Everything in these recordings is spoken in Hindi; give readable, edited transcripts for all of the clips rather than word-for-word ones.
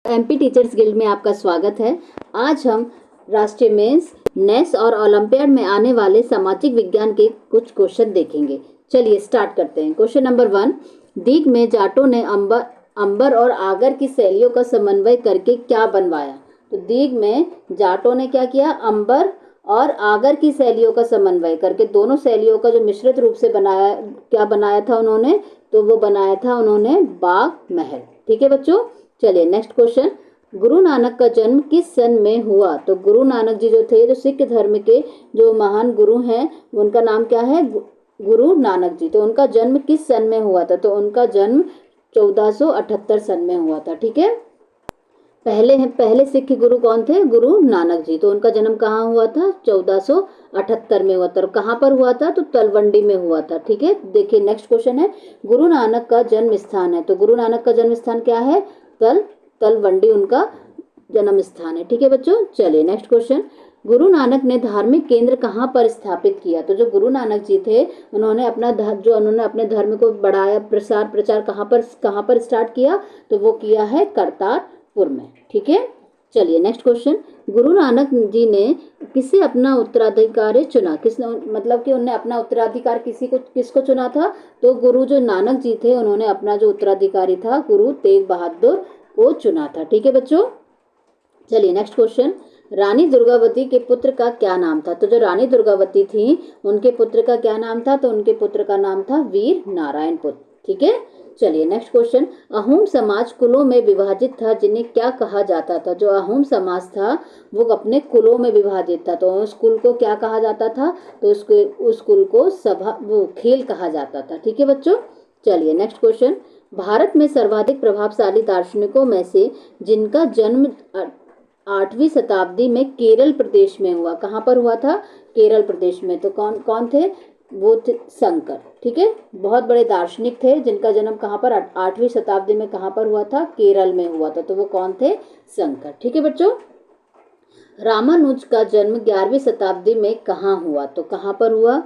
एमपी टीचर्स गिल्ड में आपका स्वागत है। आज हम राष्ट्रीय मेंस, नेस और ओलंपियाड में आने वाले सामाजिक विज्ञान के कुछ क्वेश्चन देखेंगे। चलिए स्टार्ट करते हैं। क्वेश्चन नंबर 1, दीग में जाटों ने अंबर और आगर की शैलियों का समन्वय करके क्या बनवाया? तो दीग में जाटों ने क्या किया? अंबर और आगर की शैलियों का समन्वय करके दोनों शैलियों का जो मिश्रित रूप से बनाया था उन्होंने, तो वो बनाया था उन्होंने बाग महल। ठीक है बच्चों, चलिए नेक्स्ट क्वेश्चन। गुरु नानक का जन्म किस सन में हुआ? तो गुरु नानक जी जो थे, जो सिख धर्म के जो महान गुरु हैं, उनका नाम क्या है? गुरु नानक जी। तो उनका जन्म किस सन में हुआ था? तो उनका जन्म 1478 सन में हुआ था। ठीक है, पहले सिख गुरु कौन थे? गुरु नानक जी। तो उनका जन्म कहाँ हुआ था? 1478 में हुआ था। कहाँ पर हुआ था? तो तलवंडी में हुआ था। ठीक है, देखिए नेक्स्ट क्वेश्चन है, गुरु नानक का जन्म स्थान है। तो गुरु नानक का जन्म स्थान क्या है? तलवंडी उनका जन्म स्थान है। ठीक है बच्चों, चलिए नेक्स्ट क्वेश्चन। गुरु नानक ने धार्मिक केंद्र कहाँ पर स्थापित किया? तो जो गुरु नानक जी थे, उन्होंने अपने धर्म को बढ़ाया, प्रचार कहाँ पर स्टार्ट किया? तो वो किया है करतारपुर में। ठीक है, चलिए नेक्स्ट क्वेश्चन। गुरु नानक जी ने किसे अपना उत्तराधिकारी चुना? किसने, मतलब कि उन्होंने अपना उत्तराधिकार किसको चुना था? तो गुरु जो नानक जी थे, उन्होंने अपना जो उत्तराधिकारी था गुरु तेग बहादुर को चुना था। ठीक है बच्चों, चलिए नेक्स्ट क्वेश्चन। रानी दुर्गावती के पुत्र का क्या नाम था? तो जो रानी दुर्गावती थी, उनके पुत्र का क्या नाम था? तो उनके पुत्र का नाम था वीर नारायण पुत्र। ठीक है, चलिए नेक्स्ट क्वेश्चन। अहोम समाज कुलों में विभाजित था, जिन्हें क्या कहा जाता था? जो अहोम समाज था, वो अपने कुलों में विभाजित था। तो उस कुल को क्या कहा जाता था? तो उस कुल को खेल कहा जाता था। ठीक है बच्चों, चलिए नेक्स्ट क्वेश्चन। भारत में सर्वाधिक प्रभावशाली दार्शनिकों में से जिनका जन्म 8वीं शताब्दी में केरल प्रदेश में हुआ, कहाँ पर हुआ था? केरल प्रदेश में। तो कौन कौन थे? वो थे शंकर। ठीक है, बहुत बड़े दार्शनिक थे, जिनका जन्म कहाँ पर? 8वीं शताब्दी में कहाँ पर हुआ था? केरल में हुआ था। तो वो कौन थे? शंकर। ठीक है बच्चों, रामानुज का जन्म 11वीं शताब्दी में कहाँ हुआ? तो कहाँ पर हुआ?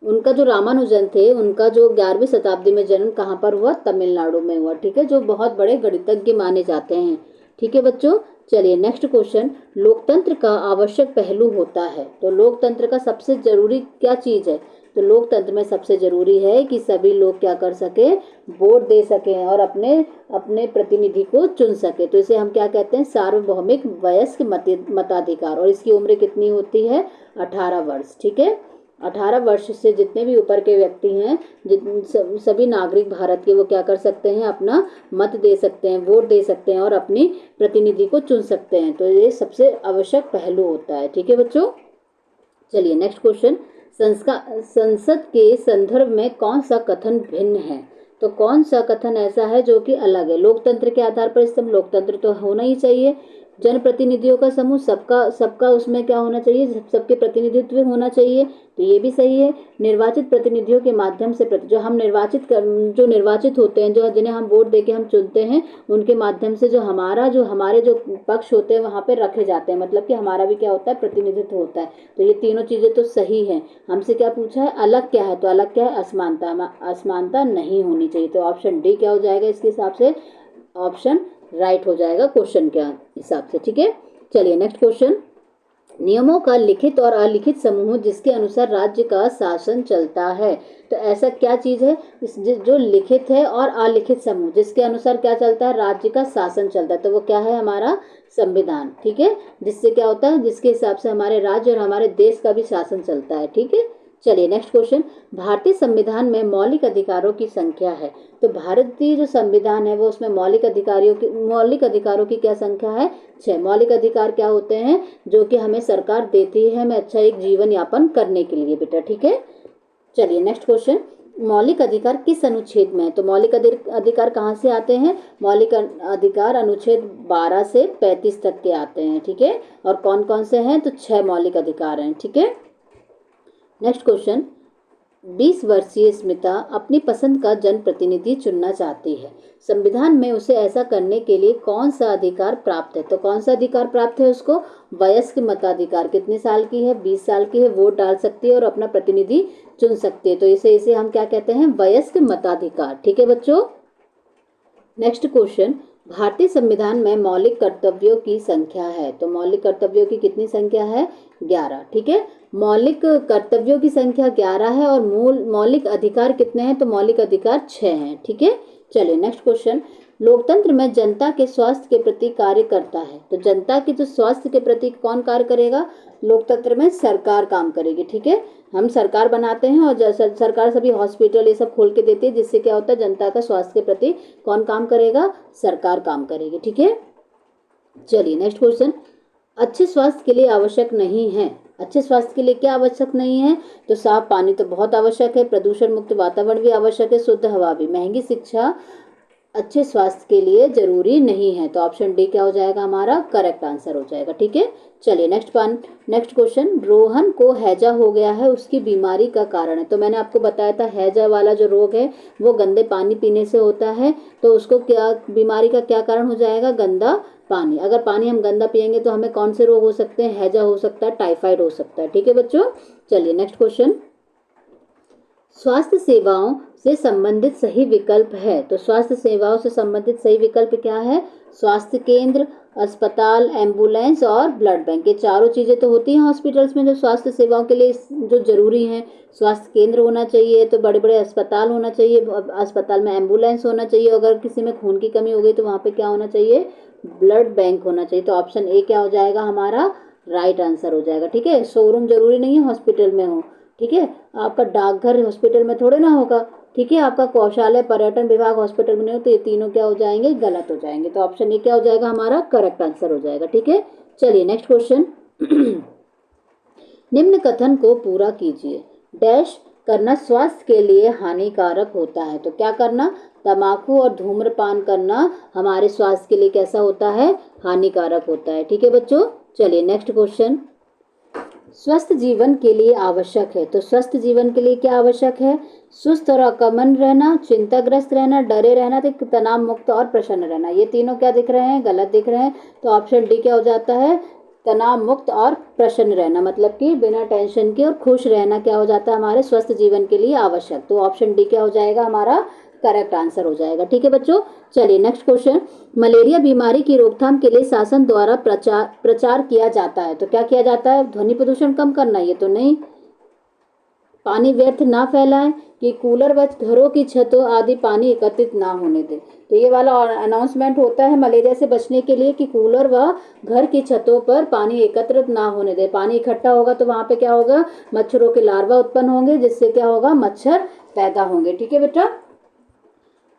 उनका जो रामानुजन थे, उनका जो 11वीं शताब्दी में जन्म कहाँ पर हुआ? तमिलनाडु में हुआ। ठीक है, जो बहुत बड़े गणितज्ञ माने जाते हैं। ठीक है बच्चों, चलिए नेक्स्ट क्वेश्चन। लोकतंत्र का आवश्यक पहलू होता है। तो लोकतंत्र का सबसे जरूरी क्या चीज है? तो लोकतंत्र में सबसे जरूरी है कि सभी लोग क्या कर सके? वोट दे सकें और अपने अपने प्रतिनिधि को चुन सके। तो इसे हम क्या कहते हैं? सार्वभौमिक वयस्क मताधिकार। और इसकी उम्र कितनी होती है? 18 वर्ष। ठीक है, 18 वर्ष से जितने भी ऊपर के व्यक्ति हैं, सभी नागरिक भारत के, वो क्या कर सकते हैं? अपना मत दे सकते हैं, वोट दे सकते हैं और अपनी प्रतिनिधि को चुन सकते हैं। तो ये सबसे आवश्यक पहलू होता है। ठीक है बच्चों, चलिए नेक्स्ट क्वेश्चन। संसद के संदर्भ में कौन सा कथन भिन्न है? तो कौन सा कथन ऐसा है जो कि अलग है? लोकतंत्र के आधार पर स्तंभ, लोकतंत्र तो होना ही चाहिए। जनप्रतिनिधियों का समूह, सबका सबका उसमें क्या होना चाहिए? सबके प्रतिनिधित्व होना चाहिए। तो ये भी सही है। निर्वाचित प्रतिनिधियों के माध्यम से जो निर्वाचित होते हैं, जो जिन्हें हम वोट देके हम चुनते हैं, उनके माध्यम से जो हमारे जो पक्ष होते हैं वहां पे रखे जाते हैं, मतलब कि हमारा भी क्या होता है? प्रतिनिधित्व होता है। तो ये तीनों चीजें तो सही हैं। हमसे क्या पूछा है? अलग क्या है? तो अलग क्या है? असमानता। असमानता नहीं होनी चाहिए। तो ऑप्शन डी क्या हो जाएगा इसके हिसाब से? ऑप्शन राइट हो जाएगा क्वेश्चन के हिसाब से। ठीक है, चलिए नेक्स्ट क्वेश्चन। नियमों का लिखित और अलिखित समूह जिसके अनुसार राज्य का शासन चलता है। तो ऐसा क्या चीज है जो लिखित है और अलिखित समूह जिसके अनुसार क्या चलता है? राज्य का शासन चलता है। तो वो क्या है? हमारा संविधान। ठीक है, जिससे क्या होता है? जिसके हिसाब से हमारे राज्य और हमारे देश का भी शासन चलता है। ठीक है, चलिए नेक्स्ट क्वेश्चन। भारतीय संविधान में मौलिक अधिकारों की संख्या है। तो भारतीय जो संविधान है, वो उसमें मौलिक अधिकारों की क्या संख्या है? 6। मौलिक अधिकार क्या होते हैं? जो कि हमें सरकार देती है, हमें अच्छा एक जीवन यापन करने के लिए बेटा। ठीक है, चलिए नेक्स्ट क्वेश्चन। मौलिक अधिकार किस अनुच्छेद में है? तो मौलिक अधिकार कहाँ से आते हैं? मौलिक अधिकार अनुच्छेद 12 से 35 तक के आते हैं। ठीक है, और कौन कौन से हैं? तो 6 मौलिक अधिकार हैं। ठीक है, नेक्स्ट क्वेश्चन। 20 वर्षीय स्मिता अपनी पसंद का जनप्रतिनिधि चुनना चाहती है। संविधान में उसे ऐसा करने के लिए कौन सा अधिकार प्राप्त है? तो कौन सा अधिकार प्राप्त है उसको? वयस्क मताधिकार। कितने साल की है? 20 साल की है। वोट डाल सकती है और अपना प्रतिनिधि चुन सकती है। तो इसे हम क्या कहते हैं? वयस्क मताधिकार। ठीक है बच्चों, नेक्स्ट क्वेश्चन, भारतीय संविधान में मौलिक कर्तव्यों की संख्या है, तो मौलिक कर्तव्यों की कितनी संख्या है? 11। ठीक है, मौलिक कर्तव्यों की संख्या 11 है और मूल मौलिक अधिकार कितने हैं? तो मौलिक अधिकार 6 हैं। ठीक है, चलिए नेक्स्ट क्वेश्चन, लोकतंत्र में जनता के स्वास्थ्य के प्रति कार्य करता है, तो जनता के जो स्वास्थ्य के प्रति कौन कार्य करेगा? लोकतंत्र में सरकार काम करेगी। ठीक है, हम सरकार बनाते हैं और सरकार सभी हॉस्पिटल ये सब खोल के देती है, जिससे क्या होता है? जनता का स्वास्थ्य के प्रति कौन काम करेगा? सरकार काम करेगी। ठीक है, चलिए नेक्स्ट क्वेश्चन, अच्छे स्वास्थ्य के लिए आवश्यक नहीं है, अच्छे स्वास्थ्य के लिए क्या आवश्यक नहीं है? तो साफ पानी तो बहुत आवश्यक है, प्रदूषण मुक्त वातावरण भी आवश्यक है, शुद्ध हवा भी। महंगी शिक्षा अच्छे स्वास्थ्य के लिए जरूरी नहीं है, तो ऑप्शन डी क्या हो जाएगा? हमारा करेक्ट आंसर हो जाएगा। ठीक है, चलिए नेक्स्ट क्वेश्चन, रोहन को हैजा हो गया है, उसकी बीमारी का कारण है, तो मैंने आपको बताया था हैजा वाला जो रोग है वो गंदे पानी पीने से होता है, तो उसको क्या बीमारी का क्या कारण हो जाएगा? गंदा पानी। अगर पानी हम गंदा पिएंगे तो हमें कौन से रोग हो सकते हैं? हैजा हो सकता है, टाइफाइड हो सकता है। ठीक है बच्चों, चलिए नेक्स्ट क्वेश्चन, स्वास्थ्य सेवाओं से संबंधित सही विकल्प है, तो स्वास्थ्य सेवाओं से संबंधित सही विकल्प क्या है? स्वास्थ्य केंद्र, अस्पताल, एम्बुलेंस और ब्लड बैंक। ये चारों चीजें तो होती हैं हॉस्पिटल्स में जो स्वास्थ्य सेवाओं के लिए जो जरूरी हैं। स्वास्थ्य केंद्र होना चाहिए, तो बड़े बड़े अस्पताल होना चाहिए, अस्पताल में एम्बुलेंस होना चाहिए, अगर किसी में खून की कमी हो गई तो वहाँ पे क्या होना चाहिए? ब्लड बैंक होना चाहिए। तो ऑप्शन ए क्या हो जाएगा? हमारा राइट आंसर हो जाएगा। ठीक है, शोरूम जरूरी नहीं है हॉस्पिटल में हो। ठीक है, आपका डाकघर हॉस्पिटल में थोड़े ना होगा। ठीक है, आपका कौशल पर्यटन विभाग हॉस्पिटल में नहीं हो, तो ये तीनों क्या हो जाएंगे? गलत हो जाएंगे। तो ऑप्शन ए क्या हो जाएगा? हमारा करेक्ट आंसर हो जाएगा। ठीक है, चलिए नेक्स्ट क्वेश्चन, निम्न कथन को पूरा कीजिए, डैश करना स्वास्थ्य के लिए हानिकारक होता है, तो क्या करना? तंबाकू और धूम्रपान करना हमारे स्वास्थ्य के लिए कैसा होता है? हानिकारक होता है। ठीक है बच्चों, चलिए नेक्स्ट क्वेश्चन, स्वस्थ जीवन के लिए आवश्यक है, तो स्वस्थ जीवन के लिए क्या आवश्यक है? सुस्त और अकमन रहना, चिंताग्रस्त रहना, डरे रहना, तो तनाव मुक्त और प्रसन्न रहना। ये तीनों क्या दिख रहे हैं? गलत दिख रहे हैं। तो ऑप्शन डी क्या हो जाता है? तनाव मुक्त और प्रसन्न रहना, मतलब कि बिना टेंशन के और खुश रहना क्या हो जाता है? हमारे स्वस्थ जीवन के लिए आवश्यक। तो ऑप्शन डी क्या हो जाएगा? हमारा करेक्ट आंसर हो जाएगा। ठीक है बच्चों, चलिए नेक्स्ट क्वेश्चन, मलेरिया बीमारी की रोकथाम के लिए शासन द्वारा प्रचार किया जाता है, तो क्या किया जाता है? ध्वनि प्रदूषण कम करना, ये तो नहीं, पानी व्यर्थ ना फैलाएं, कि कूलर व घरों की छतों आदि पानी एकत्रित ना होने दें। तो ये वाला अनाउंसमेंट होता है मलेरिया से बचने के लिए कि कूलर व घर की छतों पर पानी एकत्रित ना होने दें। पानी इकट्ठा होगा तो वहां पे क्या होगा? मच्छरों के लार्वा उत्पन्न होंगे, जिससे क्या होगा? मच्छर पैदा होंगे। ठीक है बेटा,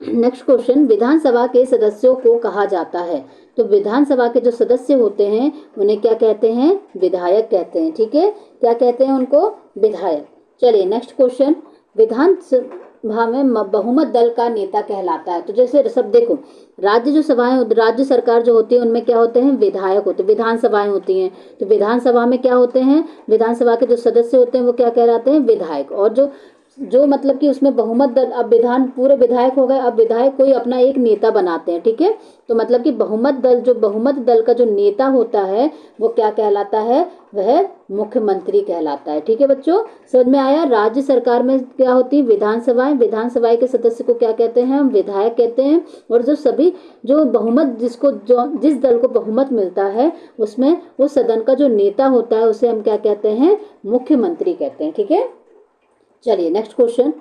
नेक्स्ट क्वेश्चन, विधानसभा के सदस्यों को कहा जाता है, तो विधानसभा के जो सदस्य होते हैं उन्हें क्या कहते हैं? विधायक कहते हैं। ठीक है, क्या कहते हैं उनको? विधायक। चलिए नेक्स्ट क्वेश्चन, विधानसभा में बहुमत दल का नेता कहलाता है, तो जैसे सब देखो, राज्य जो सभाएं, राज्य सरकार जो होती है उनमें क्या होते हैं? विधायक होते हैं, विधानसभाएं होती हैं, तो विधानसभा में क्या होते हैं? विधानसभा के जो सदस्य होते हैं वो क्या कहलाते हैं? विधायक। और जो मतलब कि उसमें बहुमत दल, अब विधान पूरे विधायक हो गए, अब विधायक कोई अपना एक नेता बनाते हैं। ठीक है, तो मतलब कि बहुमत दल, जो बहुमत दल का जो नेता होता है वो क्या कहलाता है? वह मुख्यमंत्री कहलाता है। ठीक है बच्चों, समझ में आया? राज्य सरकार में क्या होती है? विधानसभाएं, विधानसभा के सदस्य को क्या कहते हैं? हम विधायक कहते हैं। और जो बहुमत, जिस दल को बहुमत मिलता है उसमें उस सदन का जो नेता होता है उसे हम क्या कहते हैं? मुख्यमंत्री कहते हैं। ठीक है, चलिए नेक्स्ट क्वेश्चन,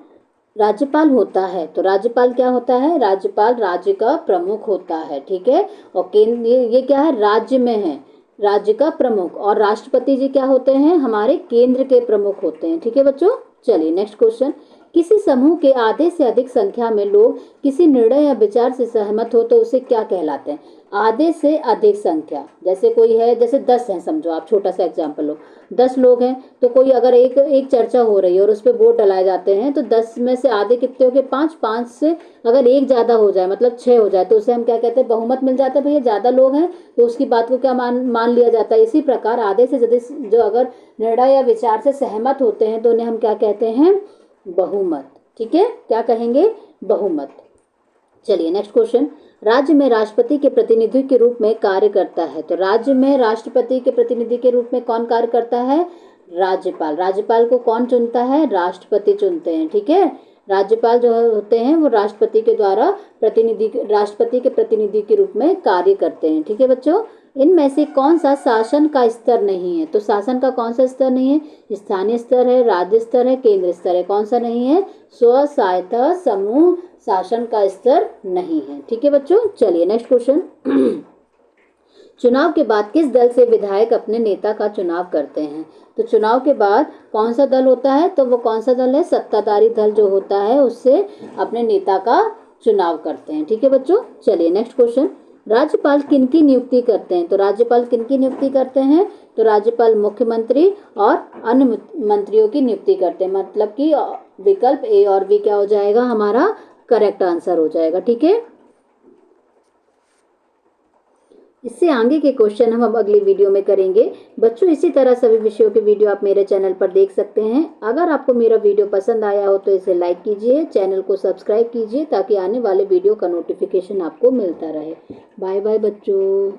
राज्यपाल होता है, तो राज्यपाल क्या होता है? राज्यपाल राज्य का प्रमुख होता है। ठीक है, और केंद्र, ये क्या है? राज्य में है, राज्य का प्रमुख। और राष्ट्रपति जी क्या होते हैं? हमारे केंद्र के प्रमुख होते हैं। ठीक है बच्चों, चलिए नेक्स्ट क्वेश्चन, किसी समूह के आधे से अधिक संख्या में लोग किसी निर्णय या विचार से सहमत हो तो उसे क्या कहलाते हैं? आधे से अधिक संख्या, जैसे कोई है, जैसे 10 हैं समझो, आप छोटा सा एग्जांपल लो, 10 लोग हैं, तो कोई अगर एक चर्चा हो रही है और उस पर वोट डलाए जाते हैं, तो 10 में से आधे कितने हो गए? 5, 5 से अगर एक ज्यादा हो जाए, मतलब 6 हो जाए, तो उसे हम क्या कहते हैं? बहुमत मिल जाता है। भैया ज्यादा लोग हैं तो उसकी बात को क्या मान लिया जाता है। इसी प्रकार आधे से ज्यादा जो अगर निर्णय या विचार से सहमत होते हैं तो उन्हें हम क्या कहते हैं? बहुमत। ठीक है, क्या कहेंगे? बहुमत। चलिए नेक्स्ट क्वेश्चन, राज्य में राष्ट्रपति के प्रतिनिधि के रूप में कार्य करता है, तो राज्य में राष्ट्रपति के प्रतिनिधि के रूप में कौन कार्य करता है? राज्यपाल। राज्यपाल को कौन चुनता है? राष्ट्रपति चुनते हैं। ठीक है, राज्यपाल जो होते हैं वो राष्ट्रपति के द्वारा राष्ट्रपति के प्रतिनिधि के रूप में कार्य करते हैं। ठीक है बच्चों, इनमें से कौन सा शासन का स्तर नहीं है? तो शासन का कौन सा स्तर नहीं है? स्थानीय स्तर है, राज्य स्तर है, केंद्र स्तर है। कौन सा नहीं है? स्व सहायता समूह शासन का स्तर नहीं है। ठीक है बच्चों, चलिए नेक्स्ट क्वेश्चन। चुनाव के बाद किस दल से विधायक अपने नेता का चुनाव करते हैं? तो चुनाव के बाद कौन सा दल होता है? तो वो कौन सा दल है? सत्ताधारी दल जो होता है उससे अपने नेता का चुनाव करते हैं। ठीक है बच्चों, चलिए नेक्स्ट क्वेश्चन। राज्यपाल किनकी नियुक्ति करते हैं? तो राज्यपाल किनकी नियुक्ति करते हैं? तो राज्यपाल मुख्यमंत्री और अन्य मंत्रियों की नियुक्ति करते हैं। मतलब कि विकल्प ए और बी क्या हो जाएगा? हमारा करेक्ट आंसर हो जाएगा। ठीक है, इससे आगे के क्वेश्चन हम अब अगली वीडियो में करेंगे। बच्चों इसी तरह सभी विषयों के वीडियो आप मेरे चैनल पर देख सकते हैं। अगर आपको मेरा वीडियो पसंद आया हो तो इसे लाइक कीजिए, चैनल को सब्सक्राइब कीजिए ताकि आने वाले वीडियो का नोटिफिकेशन आपको मिलता रहे। बाय बाय बच्चों।